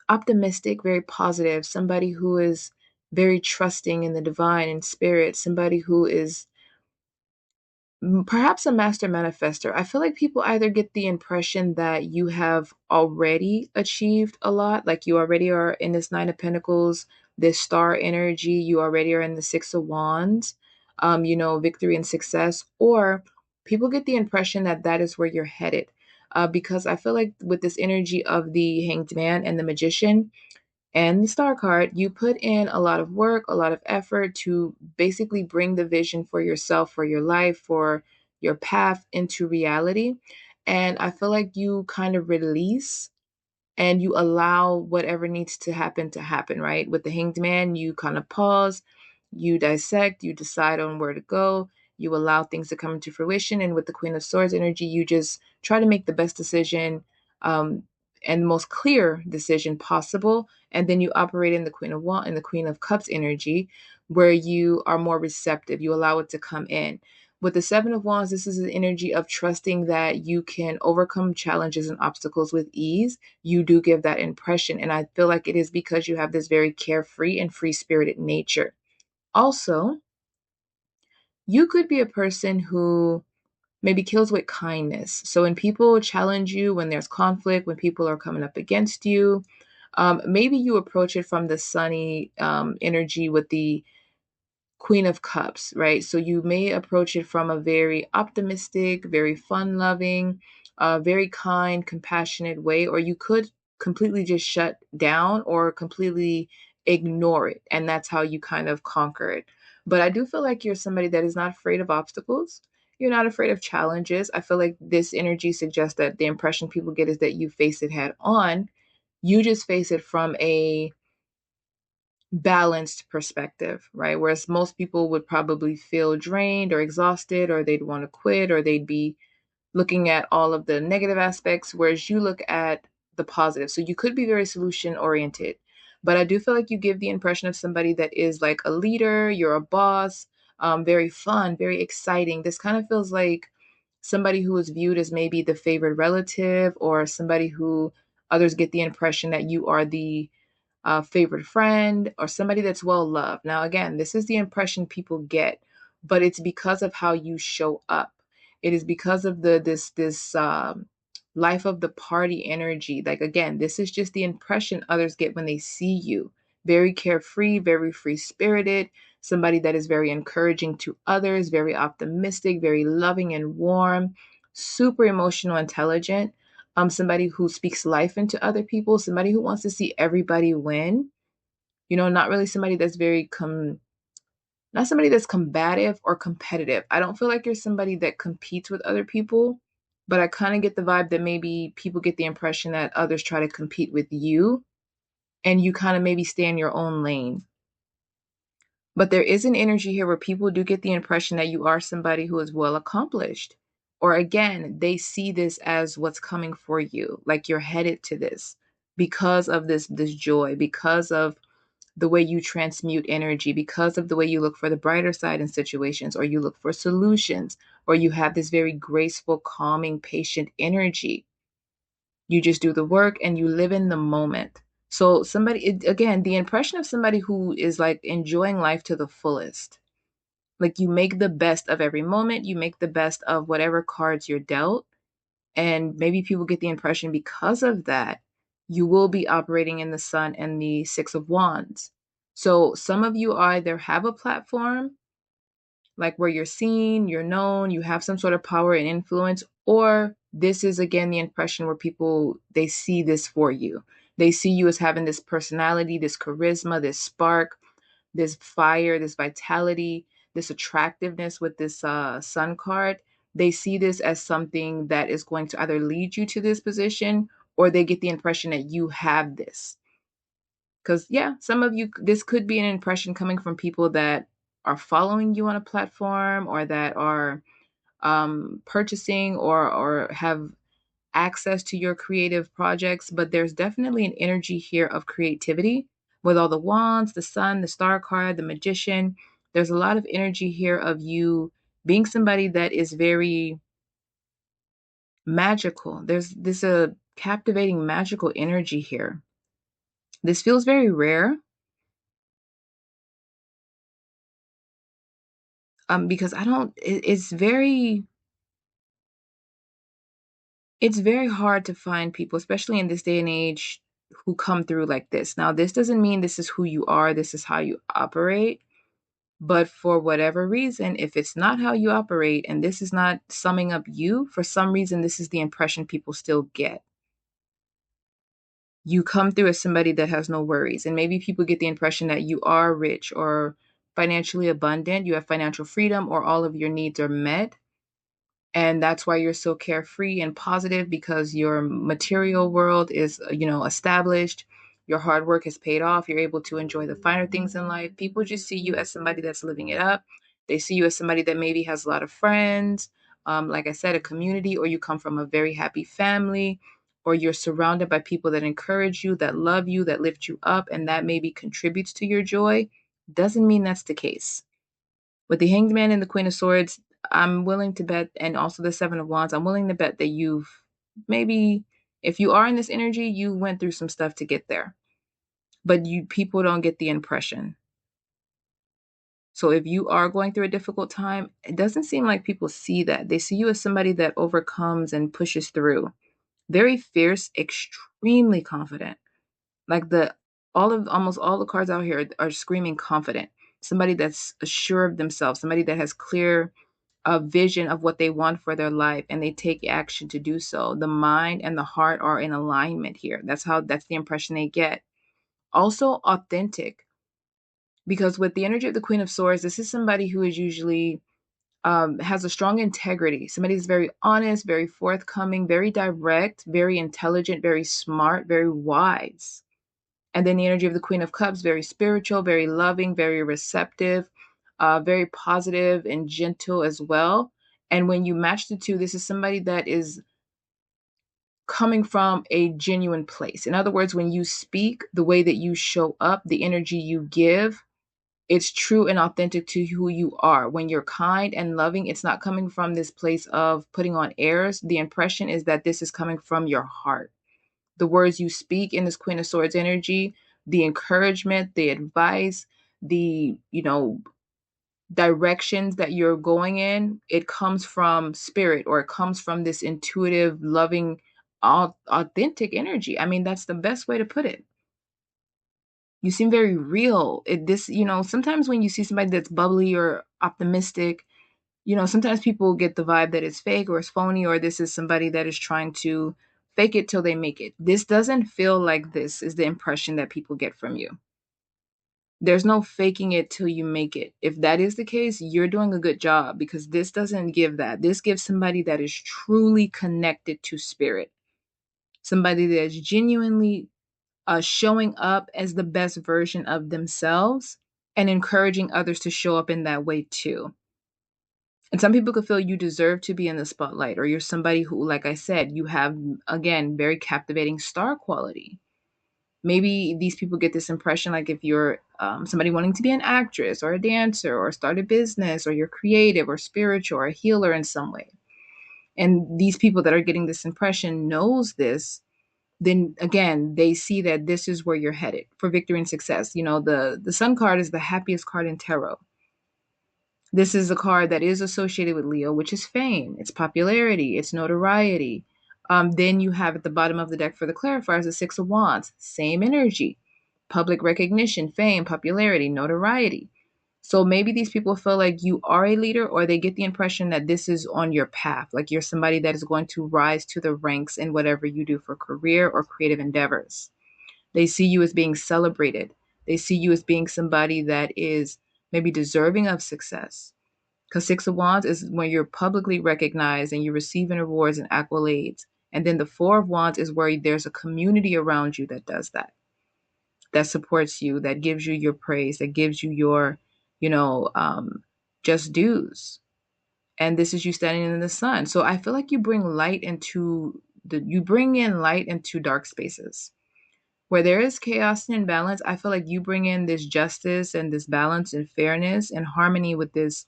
Speaker 1: optimistic, very positive, somebody who is very trusting in the divine and spirit, somebody who is perhaps a master manifester. I feel like people either get the impression that you have already achieved a lot, like you already are in this Nine of Pentacles, this star energy, you already are in the Six of Wands, victory and success, or people get the impression that that is where you're headed. Because I feel like with this energy of the Hanged Man and the Magician, and the star card, you put in a lot of work, a lot of effort to basically bring the vision for yourself, for your life, for your path into reality. And I feel like you kind of release and you allow whatever needs to happen, right? With the Hanged Man, you kind of pause, you dissect, you decide on where to go, you allow things to come into fruition. And with the Queen of Swords energy, you just try to make the best decision um, and most clear decision possible. And then you operate in the Queen of Wands and the Queen of Cups energy, where you are more receptive. You allow it to come in. With the Seven of Wands, this is an energy of trusting that you can overcome challenges and obstacles with ease. You do give that impression. And I feel like it is because you have this very carefree and free spirited nature. Also, you could be a person who maybe kills with kindness. So when people challenge you, when there's conflict, when people are coming up against you, maybe you approach it from the sunny energy with the Queen of Cups, right? So you may approach it from a very optimistic, very fun loving, very kind, compassionate way, or you could completely just shut down or completely ignore it. And that's how you kind of conquer it. But I do feel like you're somebody that is not afraid of obstacles. You're not afraid of challenges. I feel like this energy suggests that the impression people get is that you face it head on. You just face it from a balanced perspective, right? Whereas most people would probably feel drained or exhausted, or they'd want to quit, or they'd be looking at all of the negative aspects, whereas you look at the positive. So you could be very solution oriented, but I do feel like you give the impression of somebody that is like a leader, you're a boss, very fun, very exciting. This kind of feels like somebody who is viewed as maybe the favored relative or somebody who others get the impression that you are the favorite friend or somebody that's well loved. Now, again, this is the impression people get. but it's because of how you show up. It is because of this life of the party energy. Like, again, this is just the impression others get when they see you. Very carefree, very free spirited, somebody that is very encouraging to others, very optimistic, very loving and warm, super emotional, intelligent. Somebody who speaks life into other people, somebody who wants to see everybody win. Not really somebody that's not somebody that's combative or competitive. I don't feel like you're somebody that competes with other people, but I kind of get the vibe that maybe people get the impression that others try to compete with you and you kind of maybe stay in your own lane. But there is an energy here where people do get the impression that you are somebody who is well accomplished. Or again, they see this as what's coming for you, like you're headed to this because of this joy, because of the way you transmute energy, because of the way you look for the brighter side in situations, or you look for solutions, or you have this very graceful, calming, patient energy. You just do the work and you live in the moment. So, again, the impression of somebody who is like enjoying life to the fullest. Like, you make the best of every moment, you make the best of whatever cards you're dealt. And maybe people get the impression because of that, you will be operating in the Sun and the Six of Wands. So some of you either have a platform, like where you're seen, you're known, you have some sort of power and influence, or this is again the impression where people, they see this for you. They see you as having this personality, this charisma, this spark, this fire, this vitality, this attractiveness with this Sun card. They see this as something that is going to either lead you to this position, or they get the impression that you have this. Because, yeah, some of you, this could be an impression coming from people that are following you on a platform, or that are purchasing or have access to your creative projects. But there's definitely an energy here of creativity with all the wands, the sun, the star card, the magician. There's a lot of energy here of you being somebody that is very magical. There's this captivating magical energy here. This feels very rare, because I don't it's very hard to find people, especially in this day and age, who come through like this. Now, this doesn't mean this is who you are, this is how you operate. But for whatever reason, if it's not how you operate and this is not summing up you, for some reason, this is the impression people still get. You come through as somebody that has no worries. And maybe people get the impression that you are rich or financially abundant, you have financial freedom, or all of your needs are met. And that's why you're so carefree and positive, because your material world is, established. Your hard work has paid off. You're able to enjoy the finer things in life. People just see you as somebody that's living it up. They see you as somebody that maybe has a lot of friends, like I said, a community, or you come from a very happy family, or you're surrounded by people that encourage you, that love you, that lift you up, and that maybe contributes to your joy. Doesn't mean that's the case. With the Hanged Man and the Queen of Swords, I'm willing to bet, and also the Seven of Wands, I'm willing to bet that you've maybe, if you are in this energy, you went through some stuff to get there. But people don't get the impression. So if you are going through a difficult time, it doesn't seem like people see that. They see you as somebody that overcomes and pushes through. Very fierce, extremely confident. Like almost all the cards out here are screaming confident. Somebody that's assured of themselves, somebody that has clear a vision of what they want for their life, and they take action to do so. The mind and the heart are in alignment here. That's the impression they get. Also authentic, because with the energy of the Queen of Swords, this is somebody who is usually has a strong integrity. Somebody who's very honest, very forthcoming, very direct, very intelligent, very smart, very wise. And then the energy of the Queen of Cups, very spiritual, very loving, very receptive, very positive and gentle as well. And when you match the two, this is somebody that is coming from a genuine place. In other words, when you speak, the way that you show up, the energy you give, it's true and authentic to who you are. When you're kind and loving, it's not coming from this place of putting on airs. The impression is that this is coming from your heart. The words you speak in this Queen of Swords energy, the encouragement, the advice, the, directions that you're going in, it comes from spirit, or it comes from this intuitive, loving, authentic energy. I mean, that's the best way to put it. You seem very real. Sometimes when you see somebody that's bubbly or optimistic, sometimes people get the vibe that it's fake or it's phony, or this is somebody that is trying to fake it till they make it. This doesn't feel like this is the impression that people get from you. There's no faking it till you make it. If that is the case, you're doing a good job, because this doesn't give that. This gives somebody that is truly connected to spirit, somebody that is genuinely showing up as the best version of themselves and encouraging others to show up in that way too. And some people could feel you deserve to be in the spotlight, or you're somebody who, like I said, you have, again, very captivating star quality. Maybe these people get this impression, like if you're somebody wanting to be an actress or a dancer or start a business, or you're creative or spiritual or a healer in some way. And these people that are getting this impression knows this, then again, they see that this is where you're headed for victory and success. The Sun card is the happiest card in tarot. This is a card that is associated with Leo, which is fame, it's popularity, it's notoriety. Then you have at the bottom of the deck for the clarifiers the Six of Wands, same energy, public recognition, fame, popularity, notoriety. So maybe these people feel like you are a leader, or they get the impression that this is on your path, like you're somebody that is going to rise to the ranks in whatever you do for career or creative endeavors. They see you as being celebrated. They see you as being somebody that is maybe deserving of success. Because Six of Wands is when you're publicly recognized and you're receiving awards and accolades. And then the Four of Wands is where there's a community around you that does that, that supports you, that gives you your praise, that gives you your, you know, um, just dues. And this is you standing in the sun. So I feel like you bring in light into dark spaces. Where there is chaos and imbalance, I feel like you bring in this justice and this balance and fairness and harmony with this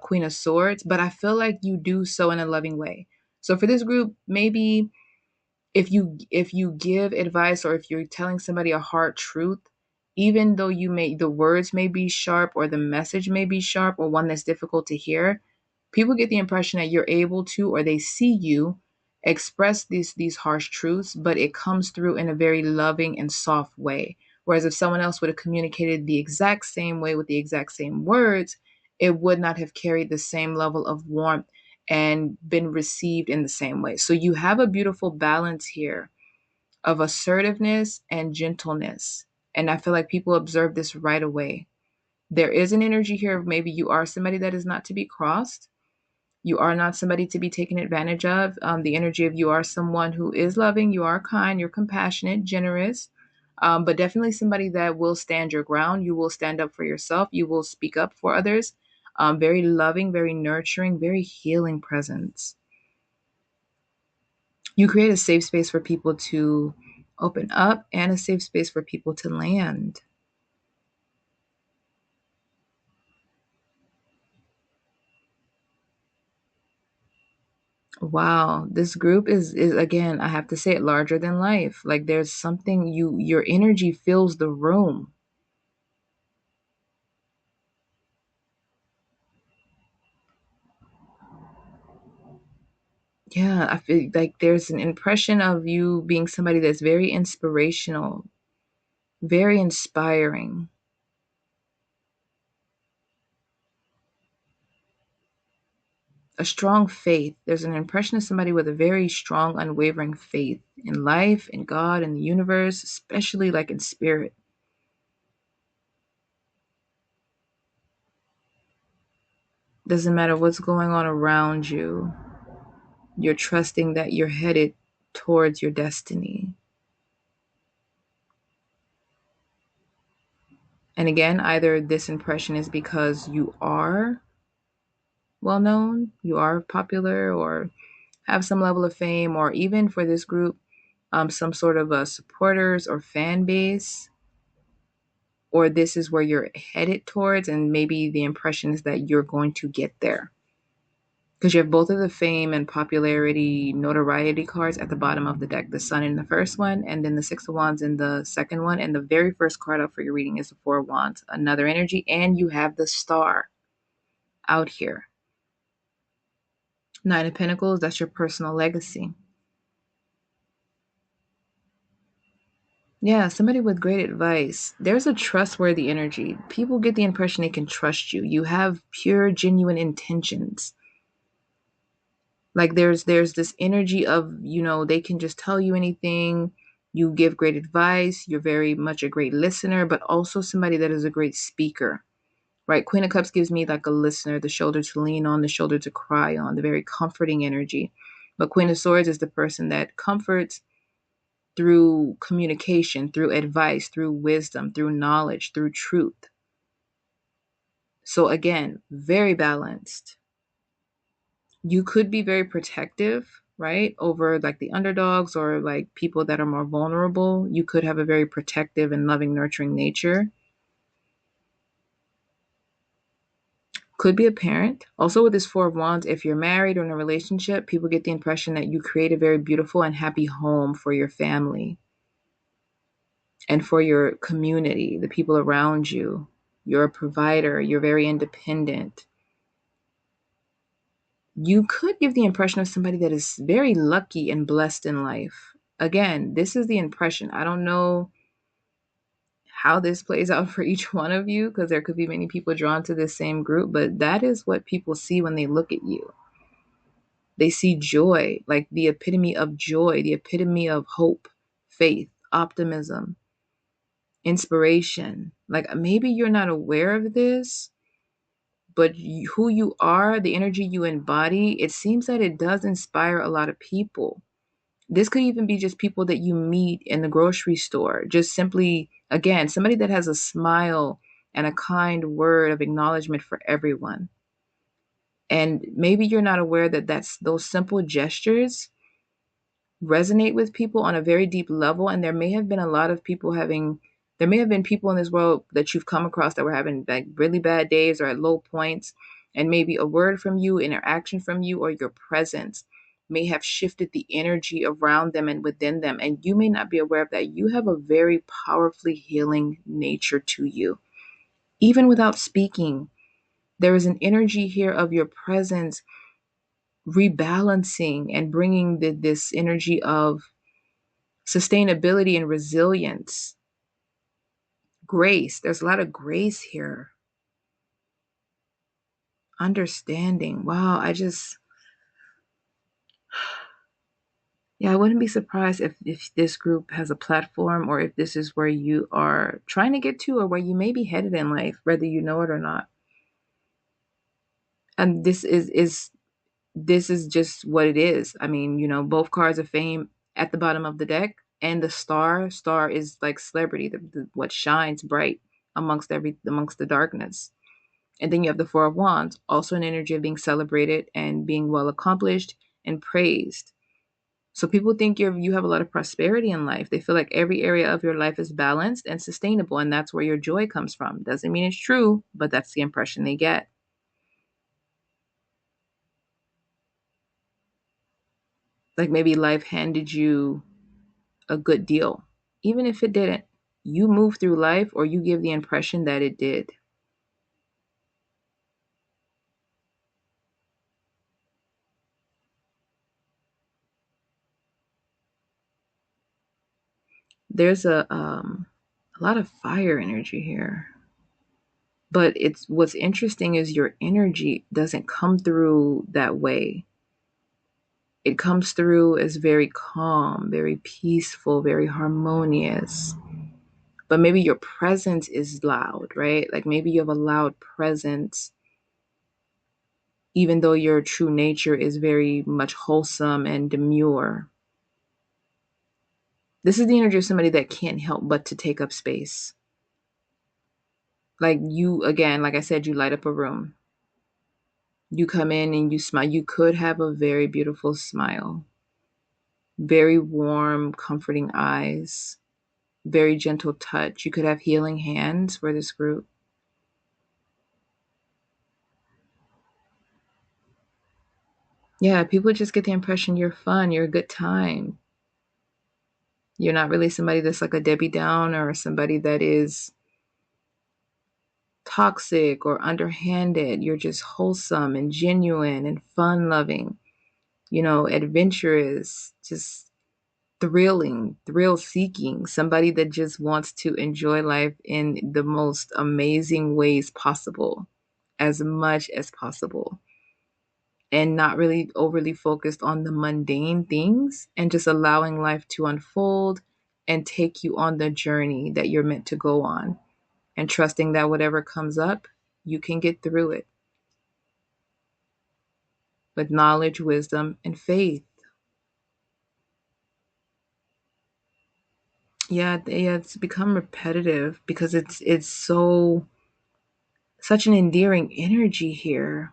Speaker 1: Queen of Swords, but I feel like you do so in a loving way. So for this group, maybe if you give advice, or if you're telling somebody a hard truth, even though the words may be sharp, or the message may be sharp, or one that's difficult to hear, people get the impression that you're able to, or they see you express these harsh truths, but it comes through in a very loving and soft way. Whereas if someone else would have communicated the exact same way with the exact same words, it would not have carried the same level of warmth and been received in the same way. So you have a beautiful balance here of assertiveness and gentleness. And I feel like people observe this right away. There is an energy here of maybe you are somebody that is not to be crossed. You are not somebody to be taken advantage of. The energy of you are someone who is loving, you are kind, you're compassionate, generous, but definitely somebody that will stand your ground. You will stand up for yourself. You will speak up for others. Very loving, very nurturing, very healing presence. You create a safe space for people to open up and a safe space for people to land. Wow, this group is again, I have to say it, larger than life. Like there's something, your energy fills the room. Yeah, I feel like there's an impression of you being somebody that's very inspirational, very inspiring, a strong faith. There's an impression of somebody with a very strong, unwavering faith in life, in God, in the universe, especially like in spirit. Doesn't matter what's going on around you, you're trusting that you're headed towards your destiny. And again, either this impression is because you are well known, you are popular, or have some level of fame, or even for this group, some sort of a supporters or fan base, or this is where you're headed towards, and maybe the impression is that you're going to get there. Because you have both of the fame and popularity, notoriety cards at the bottom of the deck. The Sun in the first one, and then the Six of Wands in the second one. And the very first card up for your reading is the Four of Wands, another energy, and you have the Star. out here. Nine of Pentacles, that's your personal legacy. Yeah, somebody with great advice. There's a trustworthy energy. People get the impression they can trust you. You have pure, genuine intentions. Like there's this energy of, they can just tell you anything. You give great advice. You're very much a great listener, but also somebody that is a great speaker. Right? Queen of Cups gives me like a listener, the shoulder to lean on, the shoulder to cry on, the very comforting energy. But Queen of Swords is the person that comforts through communication, through advice, through wisdom, through knowledge, through truth. So again, very balanced. You could be very protective, right? Over like the underdogs or like people that are more vulnerable. You could have a very protective and loving, nurturing nature. Could be a parent. Also, with this Four of Wands, if you're married or in a relationship, people get the impression that you create a very beautiful and happy home for your family and for your community, the people around you. You're a provider, you're very independent. You could give the impression of somebody that is very lucky and blessed in life. Again, this is the impression. I don't know how this plays out for each one of you because there could be many people drawn to this same group, but that is what people see when they look at you. They see joy, like the epitome of joy, the epitome of hope, faith, optimism, inspiration. Like maybe you're not aware of this, but who you are, the energy you embody, it seems that it does inspire a lot of people. This could even be just people that you meet in the grocery store, just simply, again, somebody that has a smile and a kind word of acknowledgement for everyone. And maybe you're not aware that those simple gestures resonate with people on a very deep level. And there may have been a lot of people there may have been people in this world that you've come across that were having like really bad days or at low points. And maybe a word from you, interaction from you, or your presence may have shifted the energy around them and within them. And you may not be aware of that. You have a very powerfully healing nature to you. Even without speaking, there is an energy here of your presence rebalancing and bringing this energy of sustainability and resilience, grace. There's a lot of grace here. Understanding. Wow, yeah, I wouldn't be surprised if this group has a platform or if this is where you are trying to get to or where you may be headed in life, whether you know it or not. And this is just what it is. I mean, both cards of fame at the bottom of the deck and the star is like celebrity, what shines bright amongst the darkness. And then you have the Four of Wands, also an energy of being celebrated and being well accomplished and praised. So people think you have a lot of prosperity in life. They feel like every area of your life is balanced and sustainable, and that's where your joy comes from. Doesn't mean it's true, but that's the impression they get. Like maybe life handed you a good deal. Even if it didn't, you move through life or you give the impression that it did. There's a lot of fire energy here. But it's what's interesting is your energy doesn't come through that way. It comes through as very calm, very peaceful, very harmonious. But maybe your presence is loud, right? Like maybe you have a loud presence, even though your true nature is very much wholesome and demure. This is the energy of somebody that can't help but to take up space. Like you, again, like I said, you light up a room. You come in and you smile. You could have a very beautiful smile, very warm, comforting eyes, very gentle touch. You could have healing hands for this group. Yeah, people just get the impression you're fun, you're a good time. You're not really somebody that's like a Debbie Downer or somebody that is toxic or underhanded. You're just wholesome and genuine and fun loving, adventurous, just thrill seeking, somebody that just wants to enjoy life in the most amazing ways possible, as much as possible, and not really overly focused on the mundane things and just allowing life to unfold and take you on the journey that you're meant to go on, and trusting that whatever comes up, you can get through it with knowledge, wisdom, and faith. Yeah, it's become repetitive because it's such an endearing energy here.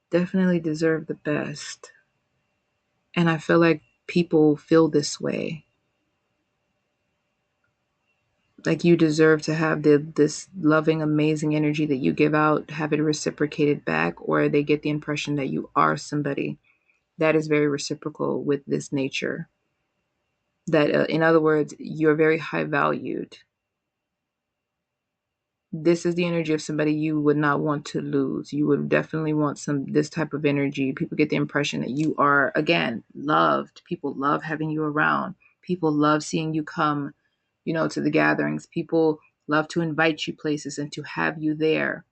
Speaker 1: Definitely deserve the best. And I feel like people feel this way. Like you deserve to have this loving, amazing energy that you give out, have it reciprocated back, or they get the impression that you are somebody that is very reciprocal with this nature. That, in other words, you're very high valued. This is the energy of somebody you would not want to lose. You would definitely want this type of energy. People get the impression that you are, again, loved. People love having you around. People love seeing you come, to the gatherings. People love to invite you places and to have you there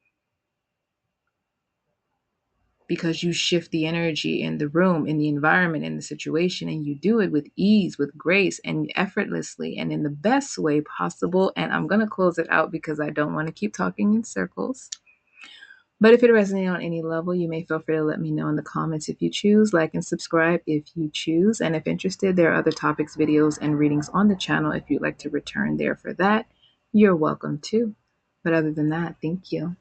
Speaker 1: because you shift the energy in the room, in the environment, in the situation, and you do it with ease, with grace, and effortlessly, and in the best way possible. And I'm going to close it out because I don't want to keep talking in circles. But if it resonates on any level, you may feel free to let me know in the comments if you choose. Like and subscribe if you choose. And if interested, there are other topics, videos, and readings on the channel. If you'd like to return there for that, you're welcome to. But other than that, thank you.